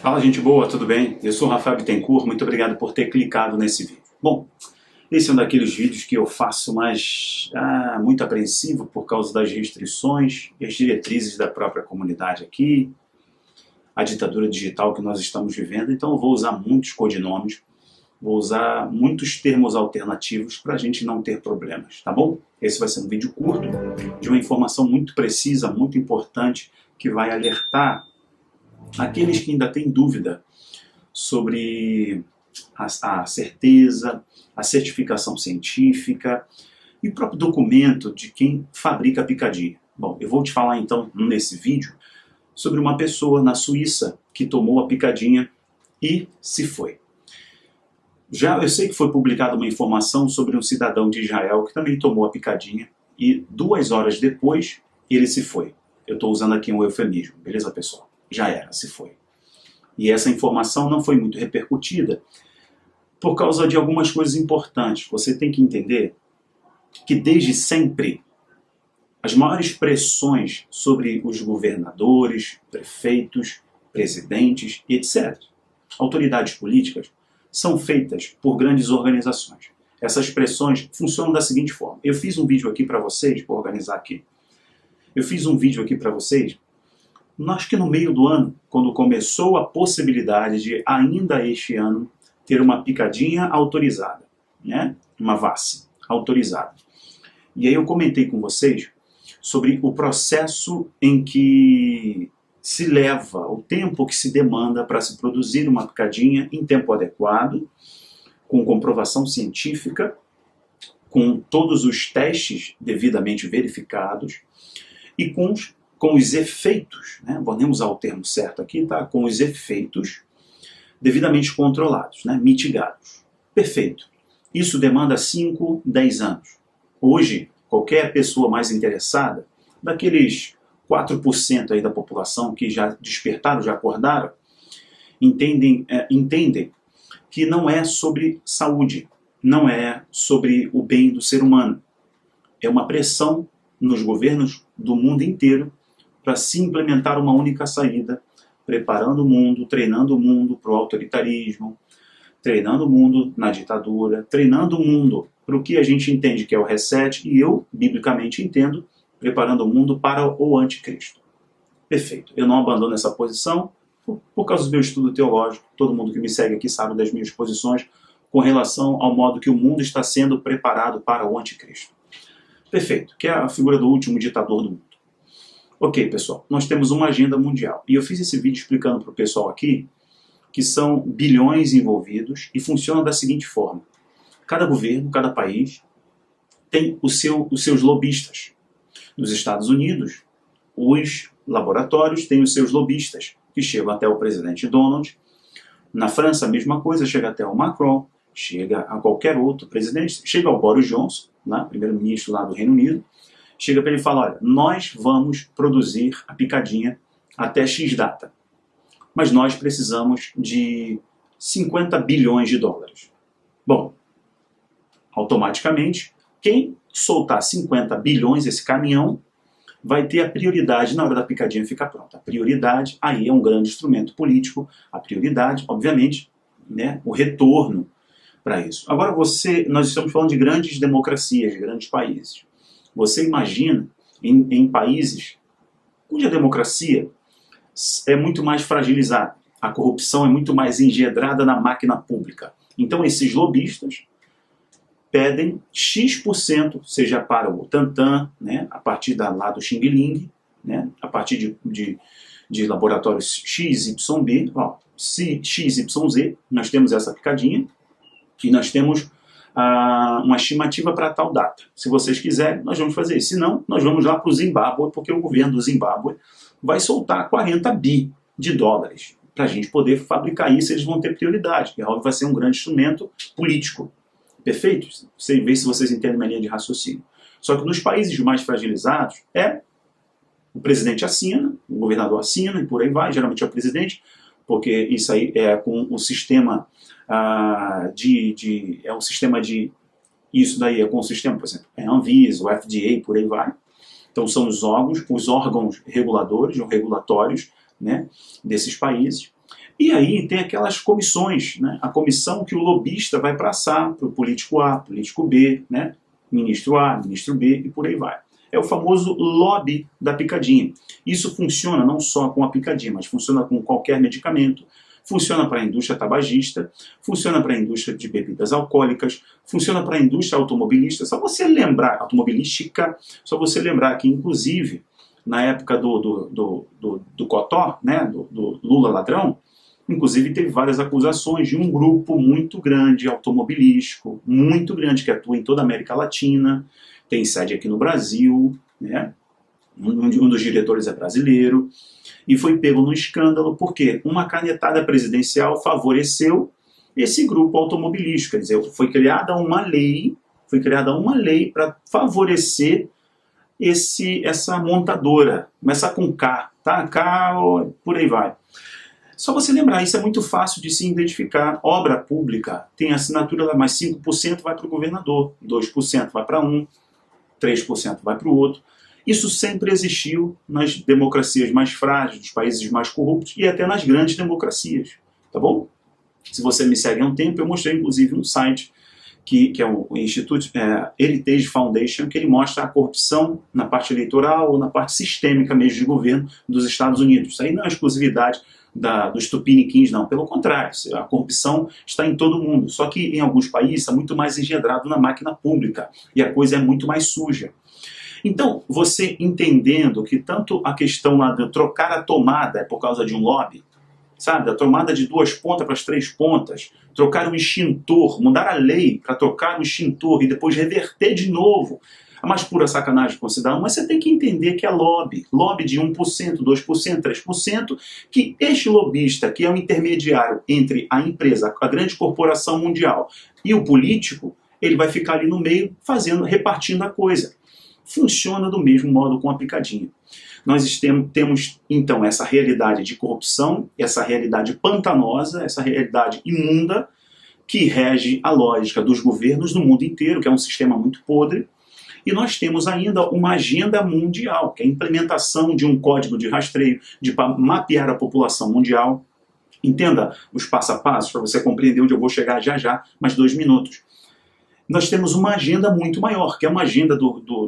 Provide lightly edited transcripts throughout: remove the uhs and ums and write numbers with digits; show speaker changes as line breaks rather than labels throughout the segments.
Fala, gente boa, tudo bem? Eu sou o Rafael Bittencourt, muito obrigado por ter clicado nesse vídeo. Bom, esse é um daqueles vídeos que eu faço, mas muito apreensivo por causa das restrições e as diretrizes da própria comunidade aqui, a ditadura digital que nós estamos vivendo, então eu vou usar muitos codinomes, vou usar muitos termos alternativos para a gente não ter problemas, tá bom? Esse vai ser um vídeo curto, de uma informação muito precisa, muito importante, que vai alertar aqueles que ainda têm dúvida sobre a certeza, a certificação científica e o próprio documento de quem fabrica a picadinha. Bom, eu vou te falar então nesse vídeo sobre uma pessoa na Suíça que tomou a picadinha e se foi. Eu sei que foi publicada uma informação sobre um cidadão de Israel que também tomou a picadinha e 2 horas depois ele se foi. Eu estou usando aqui um eufemismo, beleza, pessoal? Já era, se foi. E essa informação não foi muito repercutida por causa de algumas coisas importantes. Você tem que entender que desde sempre as maiores pressões sobre os governadores, prefeitos, presidentes e etc., autoridades políticas, são feitas por grandes organizações. Essas pressões funcionam da seguinte forma. Eu fiz um vídeo aqui para vocês, vou organizar aqui. Eu fiz um vídeo aqui para vocês, acho que no meio do ano, quando começou a possibilidade de, ainda este ano, ter uma picadinha autorizada, né? Uma VAC autorizada. E aí eu comentei com vocês sobre o processo em que se leva, o tempo que se demanda para se produzir uma picadinha em tempo adequado, com comprovação científica, com todos os testes devidamente verificados e com os efeitos, né? Vou nem usar o termo certo aqui, tá? Com os efeitos devidamente controlados, né? Mitigados. Perfeito. Isso demanda 5, 10 anos. Hoje, qualquer pessoa mais interessada, daqueles 4% aí da população que já despertaram, já acordaram, entendem que não é sobre saúde, não é sobre o bem do ser humano. É uma pressão nos governos do mundo inteiro para se implementar uma única saída, preparando o mundo, treinando o mundo para o autoritarismo, treinando o mundo na ditadura, treinando o mundo para o que a gente entende que é o reset, e eu, biblicamente, entendo, preparando o mundo para o anticristo. Perfeito. Eu não abandono essa posição por causa do meu estudo teológico. Todo mundo que me segue aqui sabe das minhas posições com relação ao modo que o mundo está sendo preparado para o anticristo. Perfeito. Que é a figura do último ditador do mundo. Ok, pessoal, nós temos uma agenda mundial. E eu fiz esse vídeo explicando para o pessoal aqui que são bilhões envolvidos e funciona da seguinte forma. Cada governo, cada país tem os seus lobistas. Nos Estados Unidos, os laboratórios têm os seus lobistas, que chegam até o presidente Donald. Na França, a mesma coisa, chega até o Macron, chega a qualquer outro presidente, chega ao Boris Johnson, né, primeiro-ministro lá do Reino Unido, chega para ele e fala, olha, nós vamos produzir a picadinha até X data, mas nós precisamos de 50 bilhões de dólares. Bom, automaticamente, quem soltar 50 bilhões, esse caminhão, vai ter a prioridade na hora da picadinha ficar pronta. A prioridade aí é um grande instrumento político, a prioridade, obviamente, né, o retorno para isso. Agora nós estamos falando de grandes democracias, de grandes países. Você imagina em países cuja democracia é muito mais fragilizada, a corrupção é muito mais engendrada na máquina pública. Então esses lobistas pedem X%, seja para o Tantan, né, a partir lá do Xing Ling, né, a partir de laboratórios XYB, ó, XYZ, nós temos essa picadinha e nós temos uma estimativa para tal data. Se vocês quiserem, nós vamos fazer isso. Se não, nós vamos lá para o Zimbábue, porque o governo do Zimbábue vai soltar 40 bi de dólares para a gente poder fabricar isso, eles vão ter prioridade. E óbvio vai ser um grande instrumento político. Perfeito? Você vê se vocês entendem minha linha de raciocínio. Só que nos países mais fragilizados, o presidente assina, o governador assina e por aí vai, geralmente é o presidente, porque isso aí é com o sistema isso daí é com o sistema, por exemplo, a Anvisa, o FDA, por aí vai. Então são os órgãos reguladores, ou regulatórios, né, desses países. E aí tem aquelas comissões, né? A comissão que o lobista vai passar para o político A, político B, né? Ministro A, ministro B e por aí vai. É o famoso lobby da picadinha. Isso funciona não só com a picadinha, mas funciona com qualquer medicamento, funciona para a indústria tabagista, funciona para a indústria de bebidas alcoólicas, funciona para a indústria automobilística. Só você lembrar, automobilística, só você lembrar que, inclusive, na época do Cotó, né, do Lula ladrão, inclusive teve várias acusações de um grupo muito grande, automobilístico, muito grande, que atua em toda a América Latina, tem sede aqui no Brasil, né? Um dos diretores é brasileiro, e foi pego no escândalo porque uma canetada presidencial favoreceu esse grupo automobilístico, quer dizer, foi criada uma lei para favorecer essa montadora, começa com K, tá? K, por aí vai. Só você lembrar, isso é muito fácil de se identificar. Obra pública tem assinatura lá, mas 5% vai para o governador, 2% vai para um, 3% vai para o outro. Isso sempre existiu nas democracias mais frágeis, nos países mais corruptos e até nas grandes democracias, tá bom? Se você me segue há um tempo, eu mostrei inclusive um site que é o Instituto Heritage Foundation, que ele mostra a corrupção na parte eleitoral ou na parte sistêmica mesmo de governo dos Estados Unidos. Isso aí não é exclusividade dos tupiniquins, não. Pelo contrário, a corrupção está em todo mundo. Só que em alguns países está muito mais engendrado na máquina pública e a coisa é muito mais suja. Então, você entendendo que tanto a questão lá de trocar a tomada é por causa de um lobby, sabe, da tomada de 2 pontas para as 3 pontas, trocar um extintor, mudar a lei para trocar um extintor e depois reverter de novo, a mais pura sacanagem considerada, mas você tem que entender que é lobby de 1%, 2%, 3%, que este lobista, que é um intermediário entre a empresa, a grande corporação mundial e o político, ele vai ficar ali no meio repartindo a coisa. Funciona do mesmo modo com a picadinha. Nós temos, então, essa realidade de corrupção, essa realidade pantanosa, essa realidade imunda, que rege a lógica dos governos no mundo inteiro, que é um sistema muito podre, e nós temos ainda uma agenda mundial, que é a implementação de um código de rastreio, de mapear a população mundial. Entenda os passo a passo, para você compreender onde eu vou chegar já, mais 2 minutos. Nós temos uma agenda muito maior, que é uma agenda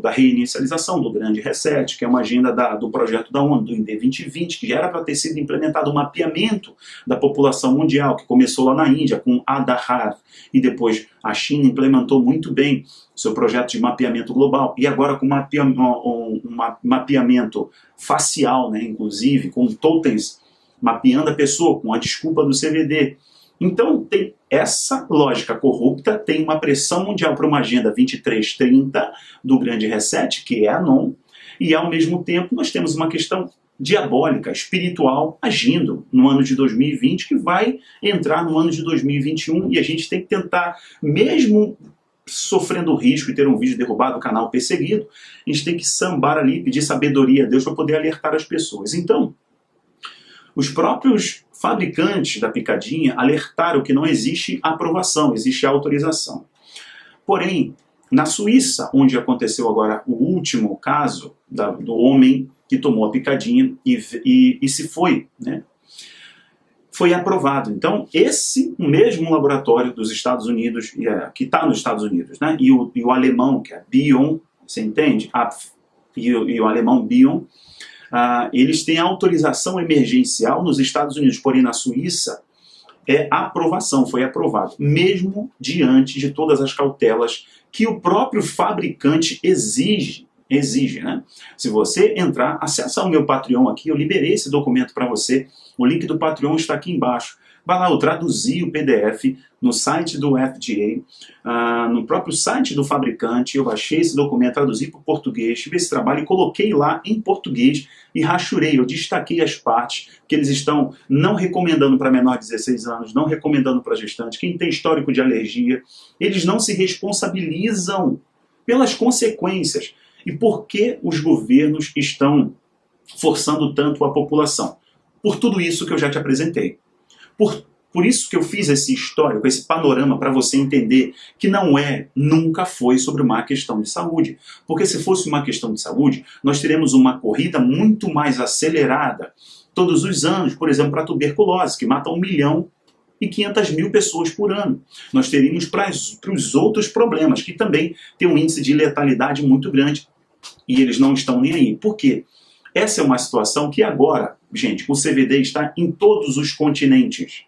da reinicialização, do grande reset, que é uma agenda do projeto da ONU, do IND 2020, que já era para ter sido implementado um mapeamento da população mundial, que começou lá na Índia, com Aadhaar, e depois a China implementou muito bem o seu projeto de mapeamento global, e agora com um mapeamento facial, né, inclusive, com totens mapeando a pessoa, com a desculpa do CVD. Então, tem essa lógica corrupta, tem uma pressão mundial para uma agenda 2330 do grande reset, que é a NOM, e ao mesmo tempo nós temos uma questão diabólica, espiritual, agindo no ano de 2020, que vai entrar no ano de 2021, e a gente tem que tentar, mesmo sofrendo risco e ter um vídeo derrubado, o canal perseguido, a gente tem que sambar ali, pedir sabedoria a Deus para poder alertar as pessoas. Então, os próprios fabricantes da picadinha alertaram que não existe aprovação, existe autorização. Porém, na Suíça, onde aconteceu agora o último caso do homem que tomou a picadinha e se foi, né, foi aprovado. Então, esse mesmo laboratório dos Estados Unidos, que está nos Estados Unidos, né, e o alemão, que é Bion, você entende? E o alemão Bion, eles têm autorização emergencial nos Estados Unidos, porém na Suíça aprovação, foi aprovado, mesmo diante de todas as cautelas que o próprio fabricante exige, né? Se você entrar, acessa o meu Patreon aqui, eu liberei esse documento para você, o link do Patreon está aqui embaixo. Vai lá, eu traduzi o PDF no site do FDA, no próprio site do fabricante, eu baixei esse documento, traduzi para o português, tive esse trabalho e coloquei lá em português e rachurei, eu destaquei as partes que eles estão não recomendando para menor de 16 anos, não recomendando para gestante, quem tem histórico de alergia, eles não se responsabilizam pelas consequências. E por que os governos estão forçando tanto a população? Por tudo isso que eu já te apresentei. Por isso que eu fiz esse histórico, esse panorama, para você entender que nunca foi sobre uma questão de saúde. Porque se fosse uma questão de saúde, nós teremos uma corrida muito mais acelerada todos os anos, por exemplo, para a tuberculose, que mata 1.500.000 pessoas por ano. Nós teríamos para os outros problemas, que também tem um índice de letalidade muito grande, e eles não estão nem aí. Por quê? Essa é uma situação que agora, gente, o CVD está em todos os continentes.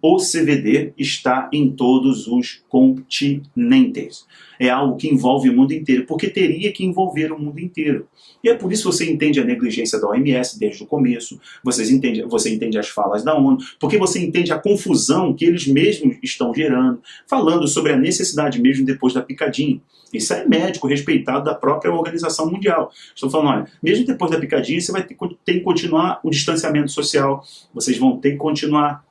O CVD está em todos os continentes. É algo que envolve o mundo inteiro, porque teria que envolver o mundo inteiro. E é por isso que você entende a negligência da OMS desde o começo, você entende as falas da ONU, porque você entende a confusão que eles mesmos estão gerando, falando sobre a necessidade mesmo depois da picadinha. Isso é médico respeitado da própria Organização Mundial. Estou falando, olha, mesmo depois da picadinha, você vai ter que continuar o distanciamento social, vocês vão ter que continuar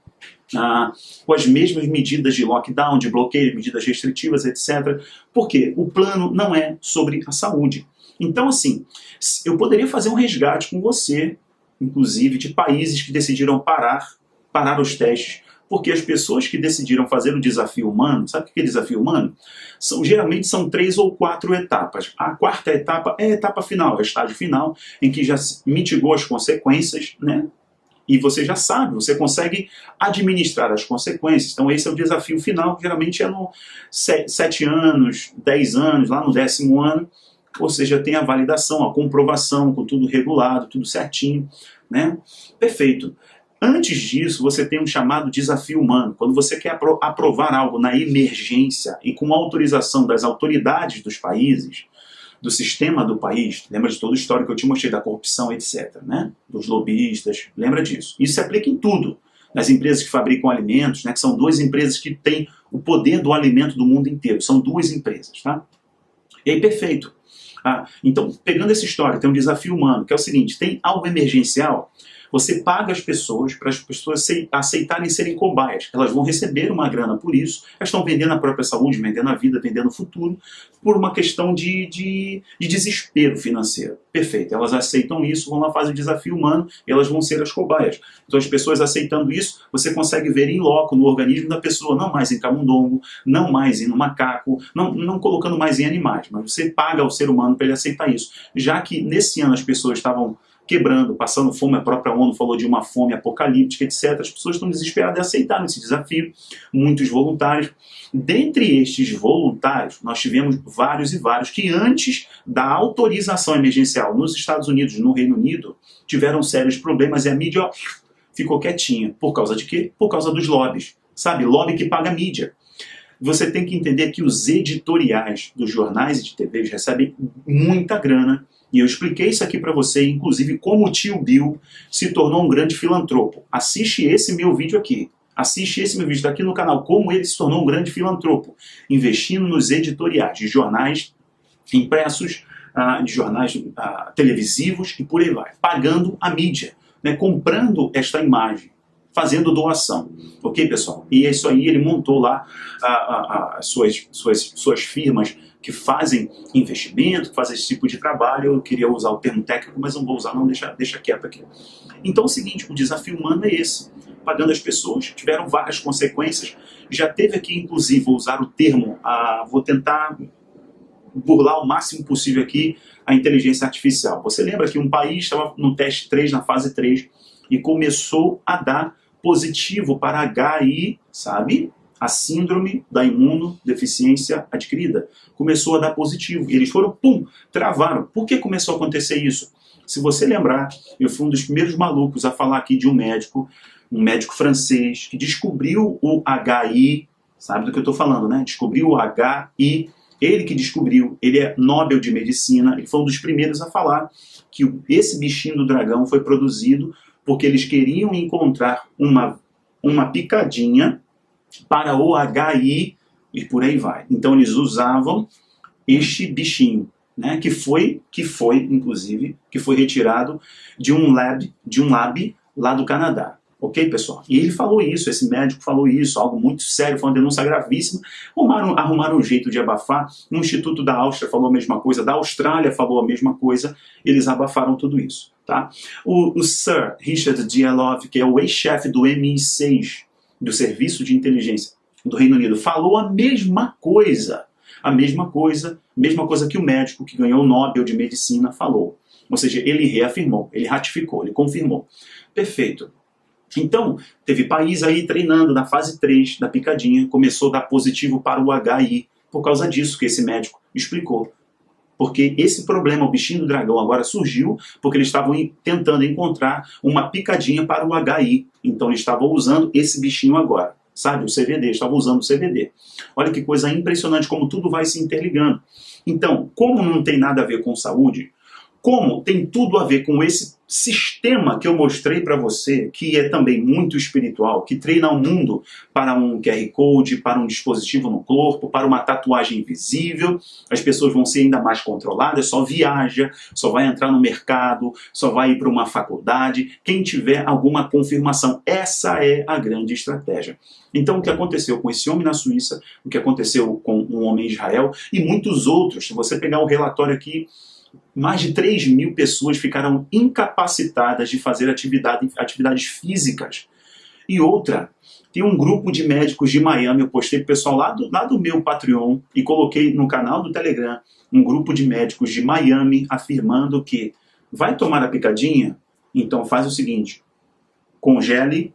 com as mesmas medidas de lockdown, de bloqueio, medidas restritivas, etc. Porque o plano não é sobre a saúde. Então, assim, eu poderia fazer um resgate com você, inclusive, de países que decidiram parar os testes, porque as pessoas que decidiram fazer o desafio humano, sabe o que é desafio humano? Geralmente são 3 ou 4 etapas. A quarta etapa é a etapa final, é o estágio final, em que já mitigou as consequências, né? E você já sabe, você consegue administrar as consequências. Então esse é o desafio final, que geralmente é no 7 anos, 10 anos, lá no 10º ano, ou seja, tem a validação, a comprovação, com tudo regulado, tudo certinho, né? Perfeito. Antes disso, você tem um chamado desafio humano. Quando você quer aprovar algo na emergência e com autorização das autoridades dos países, do sistema do país, lembra de todo o histórico que eu te mostrei da corrupção, etc., né? Dos lobistas, lembra disso. Isso se aplica em tudo. Nas empresas que fabricam alimentos, né? Que são 2 empresas que têm o poder do alimento do mundo inteiro. São 2 empresas, tá? E aí, perfeito. Então, pegando essa história, tem um desafio humano, que é o seguinte, tem algo emergencial, você paga as pessoas para as pessoas aceitarem serem cobaias. Elas vão receber uma grana por isso, elas estão vendendo a própria saúde, vendendo a vida, vendendo o futuro, por uma questão de desespero financeiro. Perfeito, elas aceitam isso, vão lá fazer o desafio humano e elas vão ser as cobaias. Então as pessoas aceitando isso, você consegue ver em loco, no organismo da pessoa, não mais em camundongo, não mais em macaco, não colocando mais em animais, mas você paga ao ser humano para ele aceitar isso. Já que nesse ano as pessoas estavam quebrando, passando fome, a própria ONU falou de uma fome apocalíptica, etc. As pessoas estão desesperadas e aceitaram esse desafio, muitos voluntários. Dentre estes voluntários, nós tivemos vários e vários que antes da autorização emergencial nos Estados Unidos, no Reino Unido, tiveram sérios problemas e a mídia ficou quietinha. Por causa de quê? Por causa dos lobbies. Sabe, lobby que paga a mídia. Você tem que entender que os editoriais dos jornais e de TVs recebem muita grana. E eu expliquei isso aqui para você, inclusive como o tio Bill se tornou um grande filantropo. Assiste esse meu vídeo aqui. Assiste esse meu vídeo daqui no canal, como ele se tornou um grande filantropo. Investindo nos editoriais de jornais impressos, de jornais televisivos e por aí vai. Pagando a mídia, né, comprando esta imagem, fazendo doação. Ok, pessoal? E é isso aí, ele montou lá as suas firmas que fazem investimento, que fazem esse tipo de trabalho. Eu queria usar o termo técnico, mas não vou usar, não, deixa quieto aqui. Então é o seguinte, o desafio humano é esse. Pagando as pessoas, tiveram várias consequências. Já teve aqui, inclusive, vou usar o termo, vou tentar burlar o máximo possível aqui a inteligência artificial. Você lembra que um país estava no teste 3, na fase 3, e começou a dar positivo para HI, sabe? A síndrome da imunodeficiência adquirida. Começou a dar positivo. E eles foram, pum, travaram. Por que começou a acontecer isso? Se você lembrar, eu fui um dos primeiros malucos a falar aqui de um médico francês, que descobriu o HI, sabe do que eu estou falando, né? Descobriu o HI, ele que descobriu, ele é Nobel de Medicina, ele foi um dos primeiros a falar que esse bichinho do dragão foi produzido porque eles queriam encontrar uma picadinha para o HI e por aí vai. Então eles usavam este bichinho, né, que foi inclusive, que foi retirado de um lab lá do Canadá. Ok, pessoal? E ele falou isso, esse médico falou isso, algo muito sério, foi uma denúncia gravíssima. Arrumaram um jeito de abafar. No Instituto da Áustria falou a mesma coisa, da Austrália falou a mesma coisa, eles abafaram tudo isso. Tá? O Sir Richard Dialov, que é o ex-chefe do MI6, do Serviço de Inteligência do Reino Unido, falou a mesma coisa que o médico que ganhou o Nobel de Medicina falou. Ou seja, ele reafirmou, ele ratificou, ele confirmou. Perfeito. Então, teve país aí treinando na fase 3 da picadinha, começou a dar positivo para o HI, por causa disso que esse médico explicou. Porque esse problema, o bichinho do dragão, agora surgiu porque eles estavam tentando encontrar uma picadinha para o HI. Então eles estavam usando esse bichinho agora, sabe? O CVD, estavam usando o CVD. Olha que coisa impressionante como tudo vai se interligando. Então, como não tem nada a ver com saúde, como tem tudo a ver com esse sistema que eu mostrei para você, que é também muito espiritual, que treina o mundo para um QR Code, para um dispositivo no corpo, para uma tatuagem invisível, as pessoas vão ser ainda mais controladas, só viaja, só vai entrar no mercado, só vai ir para uma faculdade, quem tiver alguma confirmação. Essa é a grande estratégia. Então o que aconteceu com esse homem na Suíça, o que aconteceu com um homem em Israel e muitos outros, se você pegar o relatório aqui, mais de 3.000 pessoas ficaram incapacitadas de fazer atividades físicas. E outra, tem um grupo de médicos de Miami, eu postei pro pessoal lá do meu Patreon e coloquei no canal do Telegram, um grupo de médicos de Miami afirmando que vai tomar a picadinha? Então faz o seguinte, congele,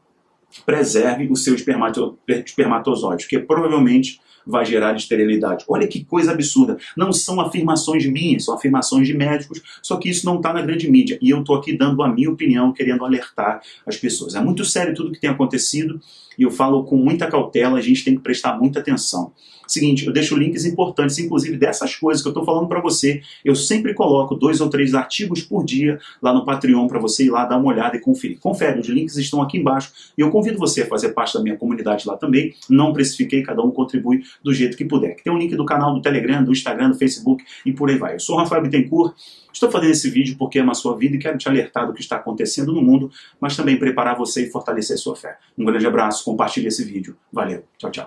preserve o seu espermatozoide, que provavelmente vai gerar esterilidade. Olha que coisa absurda. Não são afirmações minhas, são afirmações de médicos, só que isso não está na grande mídia. E eu estou aqui dando a minha opinião, querendo alertar as pessoas. É muito sério tudo que tem acontecido e eu falo com muita cautela, a gente tem que prestar muita atenção. Seguinte, eu deixo links importantes, inclusive dessas coisas que eu estou falando para você. Eu sempre coloco 2 ou 3 artigos por dia lá no Patreon para você ir lá dar uma olhada e conferir. Confere, os links estão aqui embaixo e eu convido você a fazer parte da minha comunidade lá também. Não precifiquei, cada um contribui do jeito que puder. Tem um link do canal do Telegram, do Instagram, do Facebook e por aí vai. Eu sou o Rafael Bittencourt, estou fazendo esse vídeo porque ama a sua vida e quero te alertar do que está acontecendo no mundo, mas também preparar você e fortalecer a sua fé. Um grande abraço, compartilhe esse vídeo. Valeu, tchau, tchau.